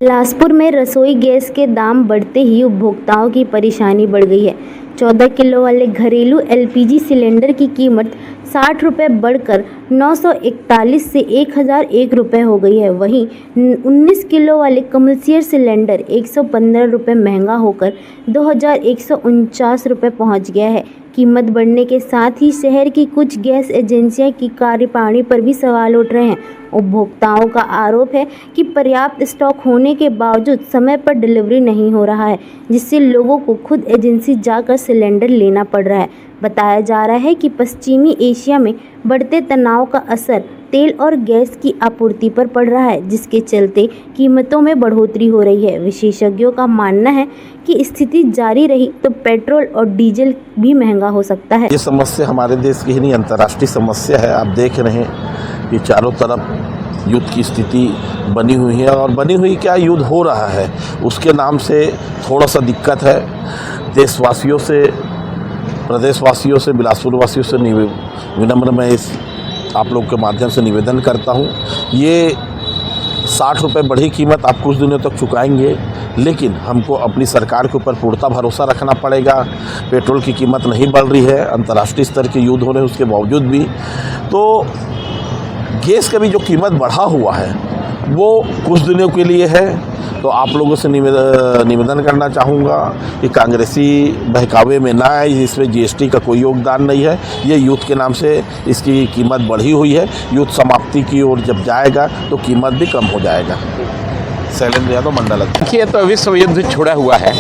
बिलासपुर में रसोई गैस के दाम बढ़ते ही उपभोक्ताओं की परेशानी बढ़ गई है। 14 किलो वाले घरेलू एलपीजी सिलेंडर की कीमत 60 रुपये बढ़कर 941 से 1001 रुपये हो गई है। वहीं 19 किलो वाले कमर्शियल सिलेंडर 115 रुपये महंगा होकर 2149 रुपये पहुँच गया है। कीमत बढ़ने के साथ ही शहर की कुछ गैस एजेंसियों की कार्यप्रणाली पर भी सवाल उठ रहे हैं। उपभोक्ताओं का आरोप है कि पर्याप्त स्टॉक होने के बावजूद समय पर डिलीवरी नहीं हो रहा है, जिससे लोगों को खुद एजेंसी जाकर सिलेंडर लेना पड़ रहा है। बताया जा रहा है कि पश्चिमी एशिया में बढ़ते तनाव का असर तेल और गैस की आपूर्ति पर पड़ रहा है, जिसके चलते कीमतों में बढ़ोतरी हो रही है। विशेषज्ञों का मानना है कि स्थिति जारी रही तो पेट्रोल और डीजल भी महंगा हो सकता है। ये समस्या हमारे देश की ही नहीं, अंतर्राष्ट्रीय समस्या है। आप देख रहे हैं कि चारों तरफ युद्ध की स्थिति बनी हुई है, और बनी हुई क्या, युद्ध हो रहा है, उसके नाम से थोड़ा सा दिक्कत है। देशवासियों से, प्रदेशवासियों से, बिलासपुर वासियों से विनम्र मैं इस आप लोग के माध्यम से निवेदन करता हूँ। ये 60 रुपये बढ़ी कीमत आप कुछ दिनों तक चुकाएंगे, लेकिन हमको अपनी सरकार के ऊपर पूर्णतः भरोसा रखना पड़ेगा। पेट्रोल की कीमत नहीं बढ़ रही है, अंतर्राष्ट्रीय स्तर के युद्ध हो रहे हैं उसके बावजूद भी। तो गैस का भी जो कीमत बढ़ा हुआ है वो कुछ दिनों के लिए है। तो आप लोगों से निवेदन करना चाहूँगा कि कांग्रेसी बहकावे में ना आए, इसमें जीएसटी का कोई योगदान नहीं है। ये युद्ध के नाम से इसकी कीमत बढ़ी हुई है। युद्ध समाप्ति की ओर जब जाएगा तो कीमत भी कम हो जाएगा। शैलेंद्र यादव, मंडल। देखिए, तो विश्व युद्ध छुड़ा हुआ है।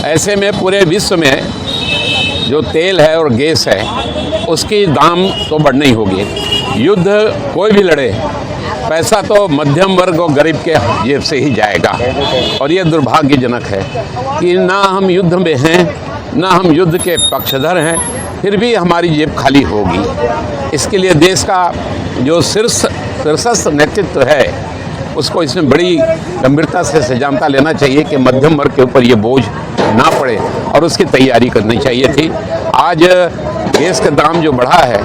ऐसे में पूरे विश्व में जो तेल है और गैस है उसकी दाम तो बढ़नी ही होगी। युद्ध कोई भी लड़े, पैसा तो मध्यम वर्ग और गरीब के जेब से ही जाएगा। और ये दुर्भाग्यजनक है कि ना हम युद्ध में हैं, ना हम युद्ध के पक्षधर हैं, फिर भी हमारी जेब खाली होगी। इसके लिए देश का जो शीर्षस्थ नेतृत्व है उसको इसमें बड़ी गंभीरता से सजामता लेना चाहिए कि मध्यम वर्ग के ऊपर ये बोझ ना पड़े, और उसकी तैयारी करनी चाहिए थी। आज गैस का दाम जो बढ़ा है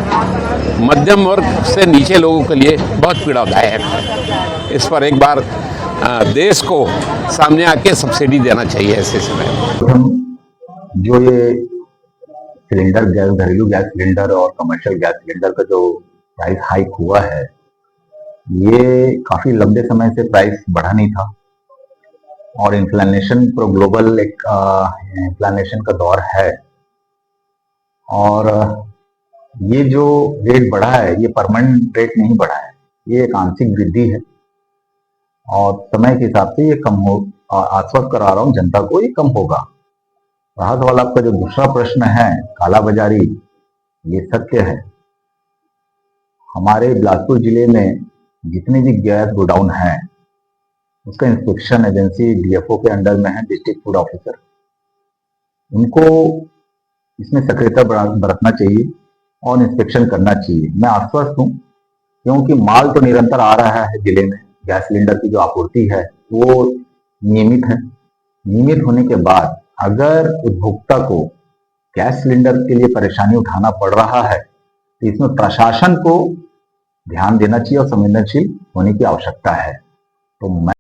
मध्यम वर्ग से नीचे लोगों के लिए बहुत पीड़ादायक है। इस पर एक बार देश को सामने आके सब्सिडी देना चाहिए ऐसे समय। जो ये सिलेंडर गैस, घरेलू गैस सिलेंडर और कमर्शियल गैस सिलेंडर का जो प्राइस हाइक हुआ है, ये काफी लंबे समय से प्राइस बढ़ा नहीं था, और इन्फ्लेशन पूरा ग्लोबल एक इन्फ्लेशन का दौर है। और ये जो रेट बढ़ा है ये परमानेंट रेट नहीं बढ़ा है, ये एक आंशिक वृद्धि है, और समय के हिसाब से ये कम हो, आश्वस्त करा रहा हूँ जनता को, ये कम होगा। रहा सवाल आपका जो दूसरा प्रश्न है, काला बाजारी, ये सत्य है। हमारे बिलासपुर जिले में जितने भी गैस गोडाउन हैं उसका इंस्पेक्शन एजेंसी डीएफओ के अंडर में है, डिस्ट्रिक्ट फूड ऑफिसर। उनको इसमें सक्रियता बरतना चाहिए और इंस्पेक्शन करना चाहिए। मैं आश्वस्त हूँ, क्योंकि माल तो निरंतर आ रहा है जिले में। गैस सिलेंडर की जो आपूर्ति है वो नियमित है। नियमित होने के बाद अगर उपभोक्ता को गैस सिलेंडर के लिए परेशानी उठाना पड़ रहा है तो इसमें प्रशासन को ध्यान देना चाहिए और संवेदनशील होने की आवश्यकता है। तो मैं